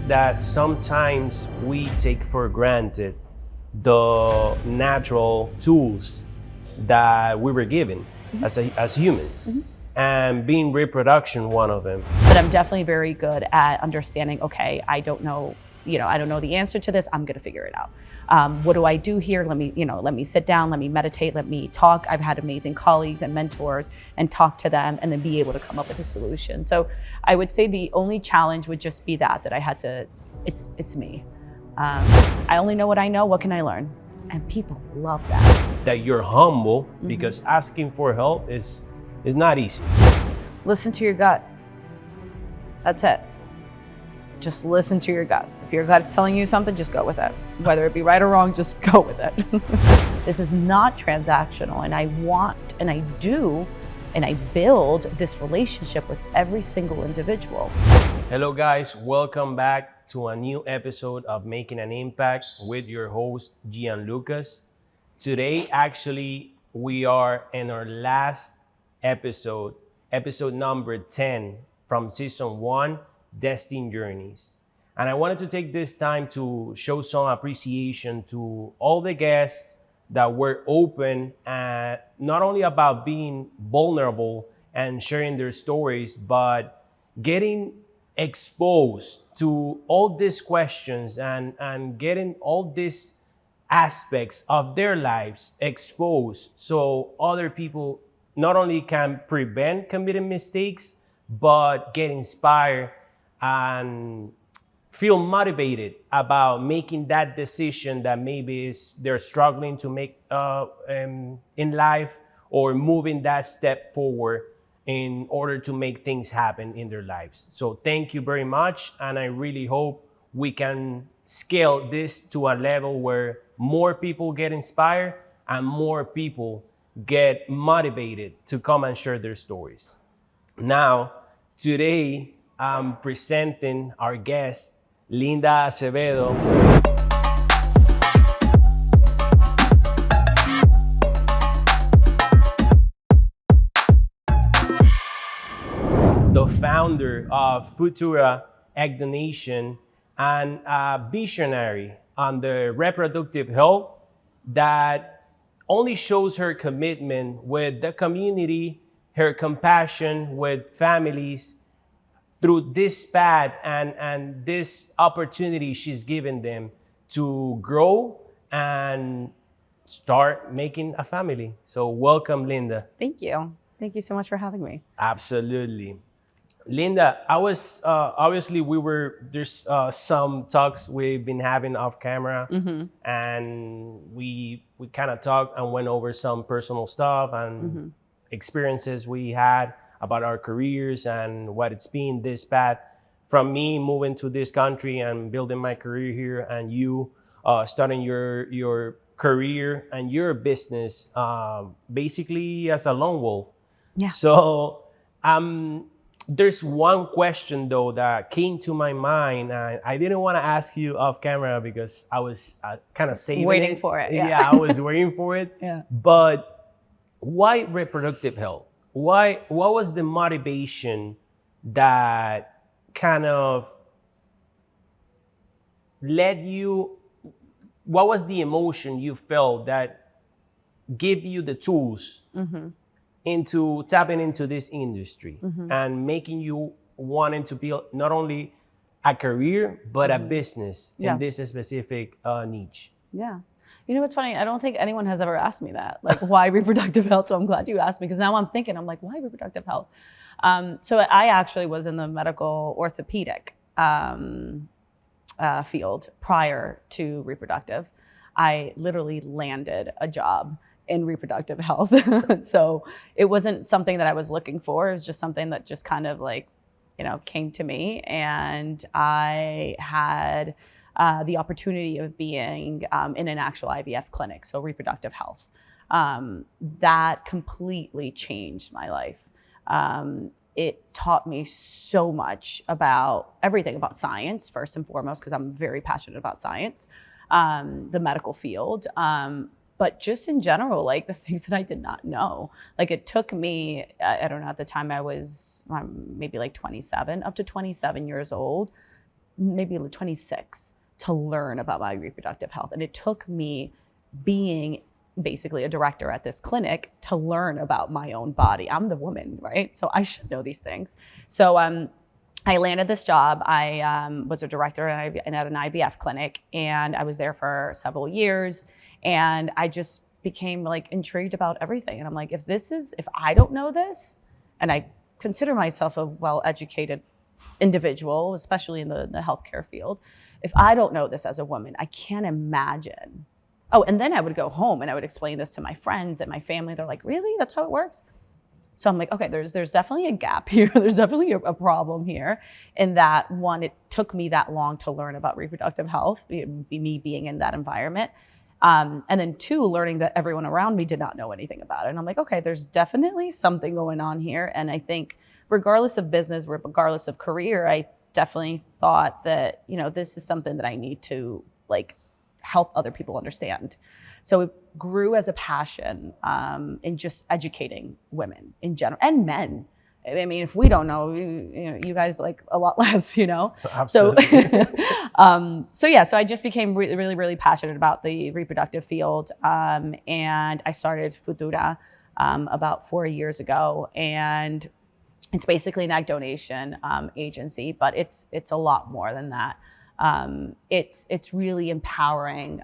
that sometimes we take for granted the natural tools that we were given as humans, and being reproduction one of them. But I'm definitely very good at understanding, okay, I don't know the answer to this, I'm gonna figure it out. What do I do here? Let me sit down, let me meditate, let me talk. I've had amazing colleagues and mentors and talk to them and then be able to come up with a solution. So I would say the only challenge would just be that I had to, it's me. I only know what I know, what can I learn? And people love that. That you're humble, because asking for help is not easy. Listen to your gut. That's it. Just listen to your gut. If your gut's telling you something, just go with it. Whether it be right or wrong, just go with it. This is not transactional, and I want, and I do, and I build this relationship with every single individual. Hello guys, welcome back to a new episode of Making an Impact with your host, Gian Lucas. Today, actually, we are in our last episode number 10 from season 1, Destined Journeys. And I wanted to take this time to show some appreciation to all the guests that were open, not only about being vulnerable and sharing their stories, but getting exposed to all these questions and getting all these aspects of their lives exposed, so other people not only can prevent committing mistakes, but get inspired and feel motivated about making that decision that maybe they're struggling to make in life, or moving that step forward in order to make things happen in their lives. So thank you very much, and I really hope we can scale this to a level where more people get inspired and more people get motivated to come and share their stories. Now, today, I'm presenting our guest, Linda Acevedo. The founder of Futura Egg Donation and a visionary on the reproductive health that only shows her commitment with the community, her compassion with families, through this path and this opportunity she's given them to grow and start making a family. So welcome, Linda. Thank you. Thank you so much for having me. Absolutely. Linda, I was obviously there's some talks we've been having off camera, and we kind of talked and went over some personal stuff and experiences we had about our careers and what it's been this path from me moving to this country and building my career here, and you starting your career and your business basically as a lone wolf. Yeah. So there's one question though that came to my mind, and I didn't want to ask you off camera because I was kind of saving waiting for it. Yeah, I was waiting for it. Yeah. But why reproductive health? What was the motivation that kind of led you? What was the emotion you felt that gave you the tools into tapping into this industry and making you wanting to build not only a career but a business in this specific niche? Yeah. You know what's funny? I don't think anyone has ever asked me that, like why reproductive health? So I'm glad you asked me, because now I'm like, why reproductive health? So I actually was in the medical orthopedic field prior to reproductive. I literally landed a job in reproductive health. So it wasn't something that I was looking for. It was just something that just kind of like, came to me, and I had the opportunity of being in an actual IVF clinic, so reproductive health. That completely changed my life. It taught me so much about everything, about science, first and foremost, because I'm very passionate about science, the medical field, but just in general, like the things that I did not know. Like it took me, I don't know, at the time I was maybe like 27, up to 27 years old, maybe 26 to learn about my reproductive health. And it took me being basically a director at this clinic to learn about my own body. I'm the woman, right? So I should know these things. So I landed this job. I was a director at an IVF clinic, and I was there for several years. And I just became like intrigued about everything. And I'm like, if I don't know this, and I consider myself a well-educated individual, especially in the healthcare field, if I don't know this as a woman, I can't imagine. Oh, and then I would go home and I would explain this to my friends and my family. They're like, really? That's how it works? So I'm like, okay, there's definitely a gap here. There's definitely a problem here in that, one, it took me that long to learn about reproductive health, me being in that environment. And then two, learning that everyone around me did not know anything about it. And I'm like, okay, there's definitely something going on here. And I think regardless of business, regardless of career, I definitely thought that, this is something that I need to like help other people understand. So it grew as a passion in just educating women in general and men. I mean, if we don't know, you guys like a lot less, Absolutely. So I just became really, really passionate about the reproductive field. And I started Futura about 4 years ago. And it's basically an egg donation agency, but it's a lot more than that. It's really empowering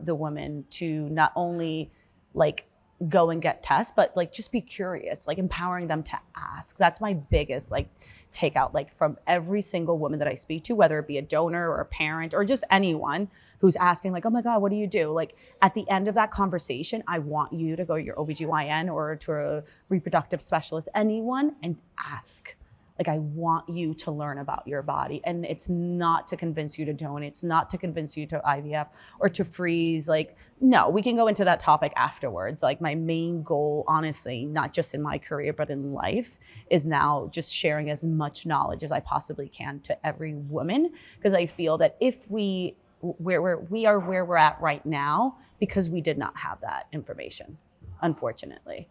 the women to not only like go and get tests, but like just be curious, like empowering them to ask. That's my biggest like takeout, like from every single woman that I speak to, whether it be a donor or a parent or just anyone who's asking like, oh my God, what do you do? Like at the end of that conversation, I want you to go to your OBGYN or to a reproductive specialist, anyone, and ask. Like, I want you to learn about your body. And it's not to convince you to donate. It's not to convince you to IVF or to freeze. Like, no, we can go into that topic afterwards. Like my main goal, honestly, not just in my career, but in life, is now just sharing as much knowledge as I possibly can to every woman. Because I feel that if we are where we're at right now, because we did not have that information, unfortunately.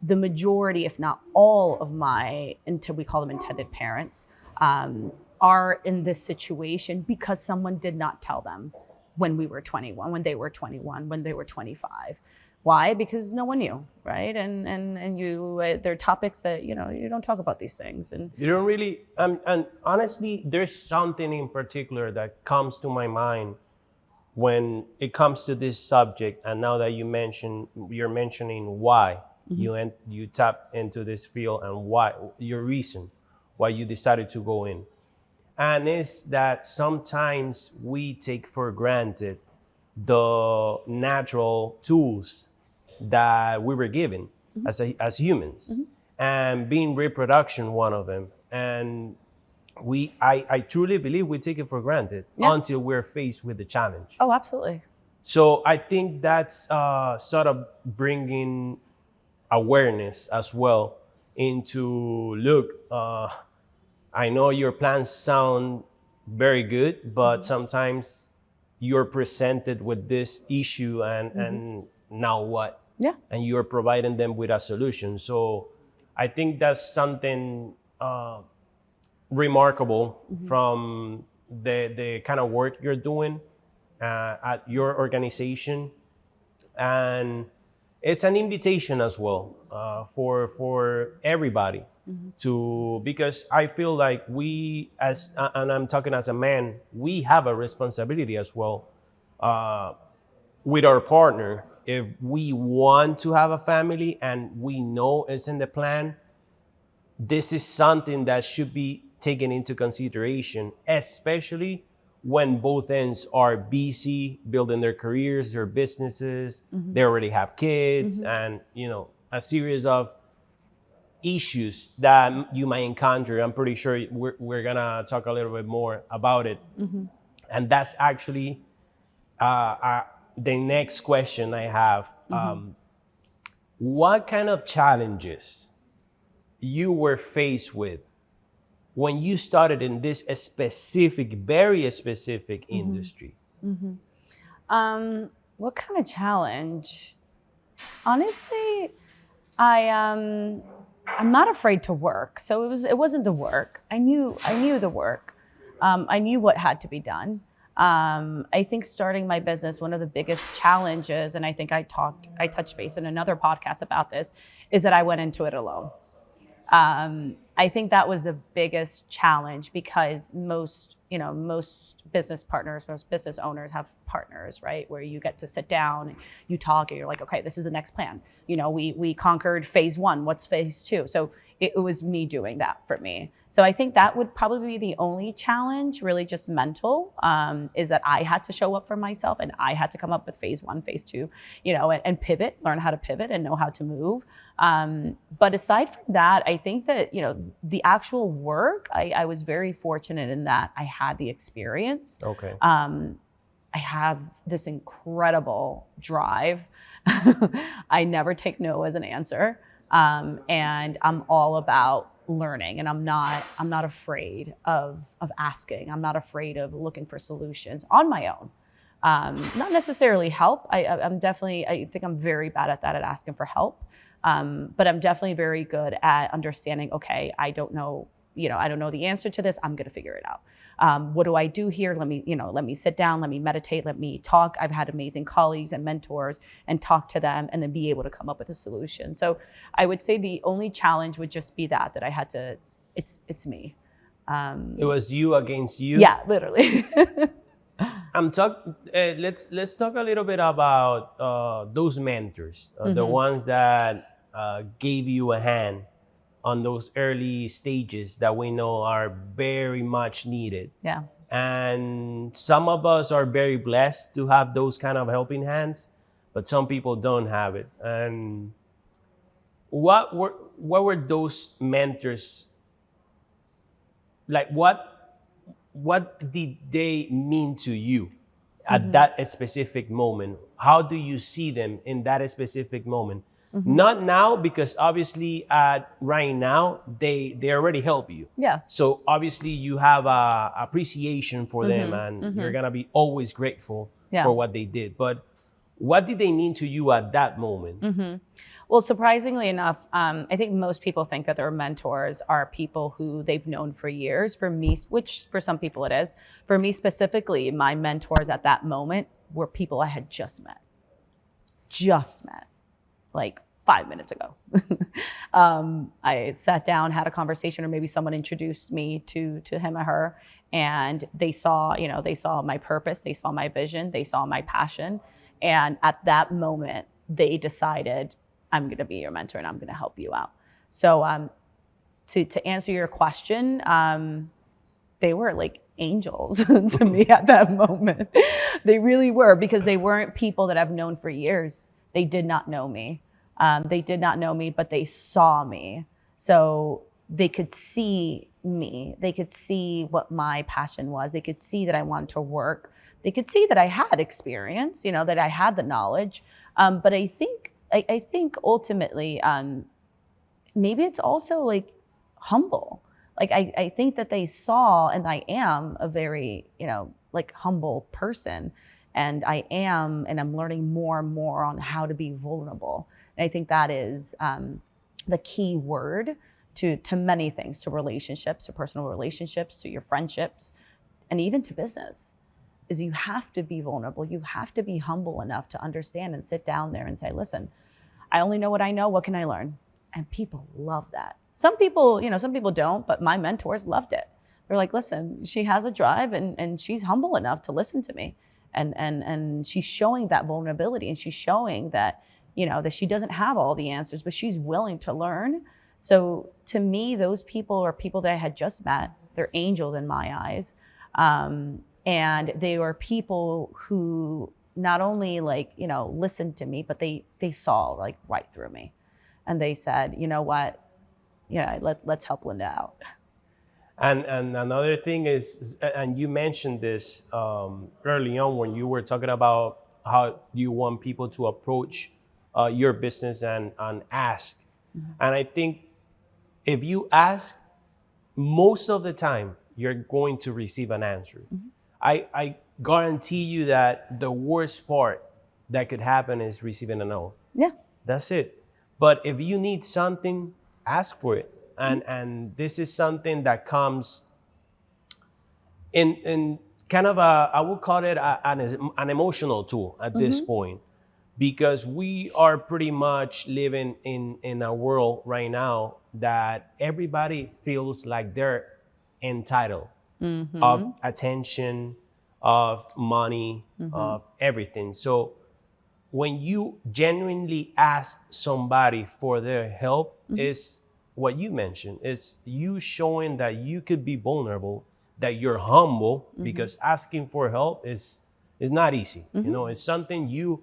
The majority, if not all of my, until we call them intended parents, are in this situation because someone did not tell them when we were 21, when they were 21, when they were 25. Why? Because no one knew, right? And there are topics that, you don't talk about these things. And you don't really, and honestly, there's something in particular that comes to my mind when it comes to this subject. And now that you're mentioning why. Mm-hmm. You tap into this field and why, your reason why you decided to go in. And it's that sometimes we take for granted the natural tools that we were given mm-hmm. as humans, mm-hmm. and being reproduction one of them. And I truly believe we take it for granted until we're faced with the challenge. Oh, absolutely. So I think that's sort of bringing awareness as well into, look, I know your plans sound very good, but sometimes you're presented with this issue and now what? Yeah. And you're providing them with a solution. So I think that's something remarkable from the kind of work you're doing at your organization. And it's an invitation as well for everybody to, because I feel like we and I'm talking as a man, we have a responsibility as well with our partner. If we want to have a family and we know it's in the plan, this is something that should be taken into consideration, especially when both ends are busy building their careers, their businesses, they already have kids, and a series of issues that you might encounter. I'm pretty sure we're gonna talk a little bit more about it. And that's actually the next question I have. What kind of challenges you were faced with when you started in this specific, very specific industry? What kind of challenge? Honestly, I'm not afraid to work. So it wasn't the work. I knew the work. I knew what had to be done. I think starting my business, one of the biggest challenges, and I think I touched base in another podcast about this, is that I went into it alone. I think that was the biggest challenge because most business partners, most business owners have partners, right? Where you get to sit down, you talk, and you're like, okay, this is the next plan. We conquered phase 1. What's phase 2? So it was me doing that for me. So I think that would probably be the only challenge, really just mental, is that I had to show up for myself and I had to come up with phase 1, phase 2, and pivot, learn how to pivot and know how to move. But aside from that, I think that, the actual work, I was very fortunate in that I had the experience. Okay. I have this incredible drive. I never take no as an answer. And I'm all about learning, and I'm not afraid of asking. I'm not afraid of looking for solutions on my own. Not necessarily help. I think I'm very bad at that, at asking for help. But I'm definitely very good at understanding, okay, I don't know the answer to this. I'm going to figure it out. What do I do here? Let me sit down, let me meditate, let me talk. I've had amazing colleagues and mentors, and talk to them and then be able to come up with a solution. So I would say the only challenge would just be that I had to, it's me. It was you against you. Yeah, literally. Let's talk a little bit about those mentors, the ones that gave you a hand on those early stages that we know are very much needed. Yeah. And some of us are very blessed to have those kind of helping hands, but some people don't have it. And what were those mentors like? What did they mean to you at that specific moment? How do you see them in that specific moment? Not now, because obviously right now they already help you. Yeah. So obviously you have appreciation for them, and you're gonna be always grateful for what they did. But what did they mean to you at that moment? Well, surprisingly enough, I think most people think that their mentors are people who they've known for years. For me, which for some people it is. For me specifically, my mentors at that moment were people I had just met. Like 5 minutes ago. I sat down, had a conversation, or maybe someone introduced me to him or her, and they saw my purpose, they saw my vision, they saw my passion. And at that moment, they decided, I'm going to be your mentor and I'm going to help you out. So to answer your question, they were like angels to me at that moment. They really were, because they weren't people that I've known for years. They did not know me. But they saw me. So they could see me. They could see what my passion was. They could see that I wanted to work. They could see that I had experience, that I had the knowledge. But I think ultimately, maybe it's also like humble. Like I think that they saw, and I am a very, like humble person. And I'm learning more and more on how to be vulnerable. And I think that is the key word to many things, to relationships, to personal relationships, to your friendships, and even to business, is you have to be vulnerable. You have to be humble enough to understand and sit down there and say, listen, I only know what I know. What can I learn? And people love that. Some people don't, but my mentors loved it. They're like, listen, she has a drive and she's humble enough to listen to me. And she's showing that vulnerability, and she's showing that, that she doesn't have all the answers, but she's willing to learn. So to me, those people are people that I had just met. They're angels in my eyes. And they were people who not only listened to me, but they saw right through me. And they said, you know what, let's help Linda out. And another thing is, and you mentioned this early on when you were talking about how you want people to approach your business and ask. And I think if you ask, most of the time, you're going to receive an answer. I guarantee you that the worst part that could happen is receiving a no. Yeah. That's it. But if you need something, ask for it. And this is something that comes And kind of a, I would call it an emotional tool at this point, because we are pretty much living in a world right now that everybody feels like they're entitled of attention, of money, of everything. So when you genuinely ask somebody for their help, is what you mentioned, is you showing that you could be vulnerable, that you're humble, because asking for help is not easy. You know, it's something you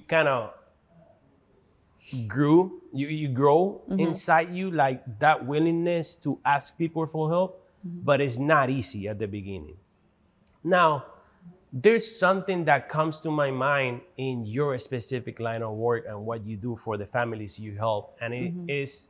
kind of you grow inside you, like that willingness to ask people for help, but it's not easy at the beginning. Now, there's something that comes to my mind in your specific line of work and what you do for the families you help, and it is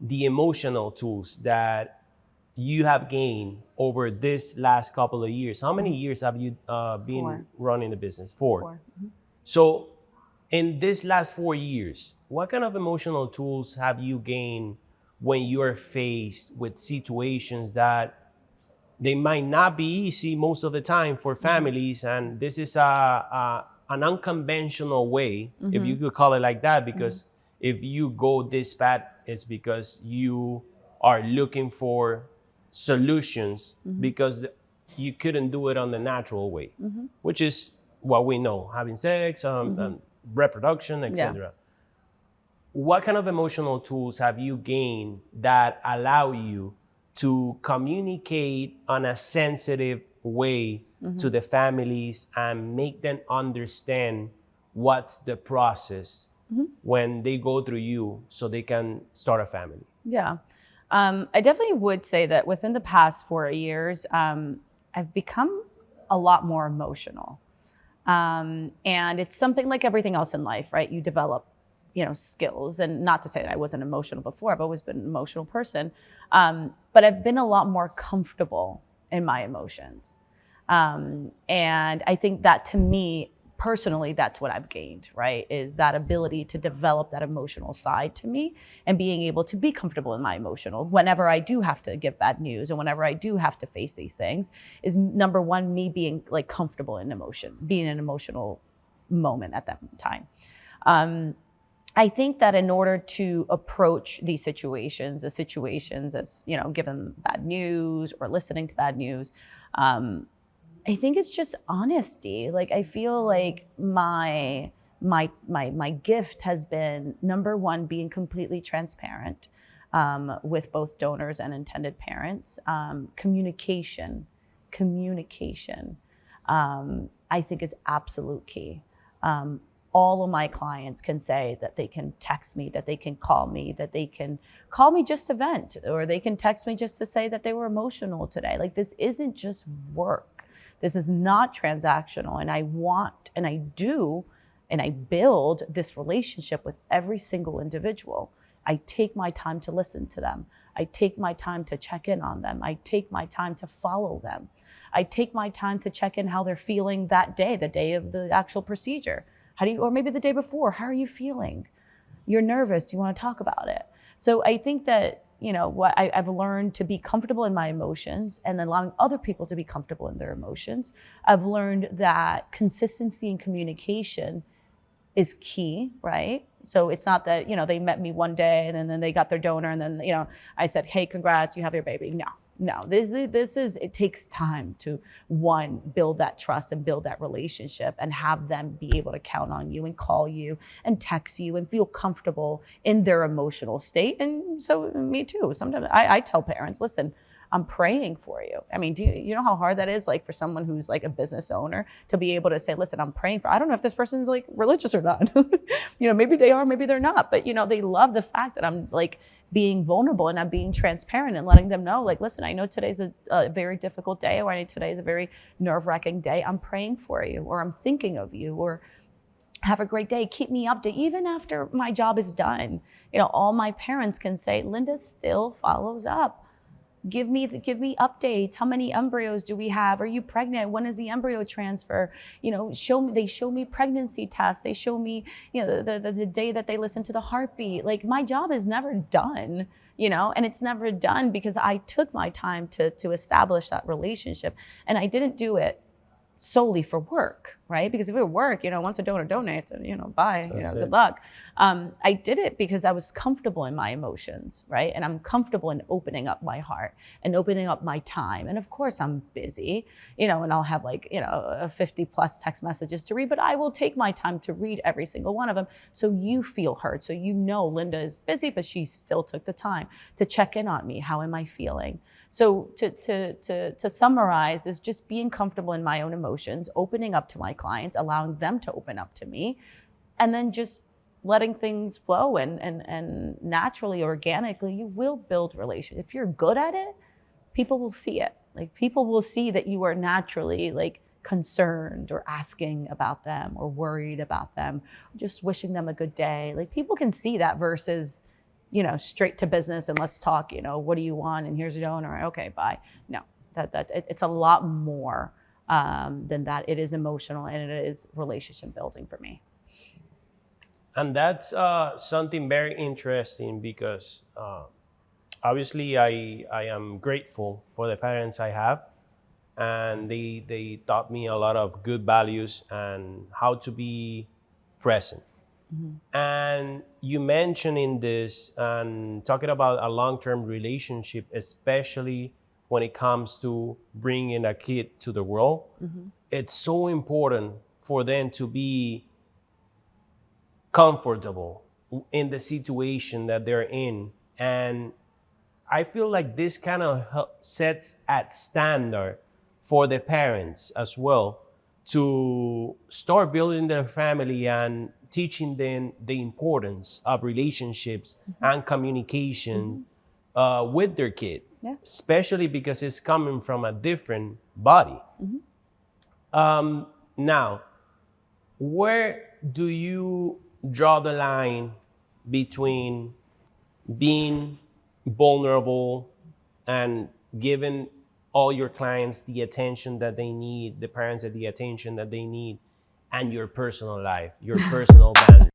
the emotional tools that you have gained over this last couple of years. How many years have you been 4. running the business? 4. 4. So in this last 4 years, what kind of emotional tools have you gained when you're faced with situations that they might not be easy most of the time for families, and this is an unconventional way, if you could call it like that, because if you go this path, it's because you are looking for solutions, because you couldn't do it on the natural way, which is what we know, having sex, and reproduction, Yeah. etc. What kind of emotional tools have you gained that allow you to communicate on a sensitive way to the families and make them understand what's the process when they go through you so they can start a family? Yeah. I definitely would say that within the past 4 years, I've become a lot more emotional. And it's something like everything else in life, right? You develop, skills, and not to say that I wasn't emotional before. I've always been an emotional person. But I've been a lot more comfortable in my emotions. And I think that, to me, personally, that's what I've gained, right? Is that ability to develop that emotional side to me, and being able to be comfortable in my emotional whenever I do have to give bad news, and whenever I do have to face these things, is number one, me being like comfortable in emotion, being an emotional moment at that time. I think that in order to approach these situations, the situations as, given bad news or listening to bad news, I think it's just honesty. Like, I feel like my gift has been, number one, being completely transparent with both donors and intended parents. Communication, I think, is absolute key. All of my clients can say that they can text me, that they can call me, that they can call me just to vent, or they can text me just to say that they were emotional today. Like, this isn't just work. This is not transactional. And I want, and I do, and I build this relationship with every single individual. I take my time to listen to them. I take my time to check in on them. I take my time to follow them. I take my time to check in how they're feeling that day, the day of the actual procedure. Or maybe the day before, how are you feeling? You're nervous. Do you want to talk about it? So I think that, what I've learned to be comfortable in my emotions, and then allowing other people to be comfortable in their emotions. I've learned that consistency in communication is key, right? So it's not that, they met me one day and then they got their donor, and then, I said, hey, congrats, you have your baby. No, this is, it takes time to, one, build that trust and build that relationship, and have them be able to count on you and call you and text you and feel comfortable in their emotional state. And so me too. Sometimes I tell parents, listen, I'm praying for you. I mean, do you know how hard that is, like, for someone who's like a business owner to be able to say, listen, I'm praying I don't know if this person's like religious or not. Maybe they are, maybe they're not, but they love the fact that I'm like being vulnerable and I'm being transparent and letting them know, like, listen, I know today's a very difficult day, or I know today's a very nerve-wracking day. I'm praying for you, or I'm thinking of you, or have a great day. Keep me updated. Even after my job is done, all my parents can say, Linda still follows up. Give me updates. How many embryos do we have? Are you pregnant? When is the embryo transfer? You know, they show me pregnancy tests. They show me, you know, the day that they listen to the heartbeat. Like, my job is never done, you know, and it's never done because I took my time to establish that relationship, and I didn't do it solely for work, right? Because if it were work, you know, once a donor donates, and, you know, bye, you know, good luck. I did it because I was comfortable in my emotions, right? And I'm comfortable in opening up my heart and opening up my time. And of course I'm busy, you know, and I'll have, like, you know, 50 plus text messages to read, but I will take my time to read every single one of them. So you feel heard. So, you know, Linda is busy, but she still took the time to check in on me. How am I feeling? So to summarize is just being comfortable in my own emotions, opening up to my clients, allowing them to open up to me, and then just letting things flow, and naturally, organically, you will build relationships. If you're good at it, people will see it. Like, people will see that you are naturally, like, concerned or asking about them or worried about them, or just wishing them a good day. Like, people can see that versus, you know, straight to business and let's talk, you know, what do you want? And here's your donor. Okay, bye. No, it's a lot more than that. It is emotional, and it is relationship building for me. And that's something very interesting because obviously I am grateful for the parents I have, and they taught me a lot of good values and how to be present. And you mentioned in this and talking about a long-term relationship, especially when it comes to bringing a kid to the world, it's so important for them to be comfortable in the situation that they're in. And I feel like this kind of sets at standard for the parents as well to start building their family and teaching them the importance of relationships and communication with their kid, especially because it's coming from a different body. Now, where do you draw the line between being vulnerable and giving all your clients the attention that they need, the parents the attention that they need, and your personal life, your personal boundaries?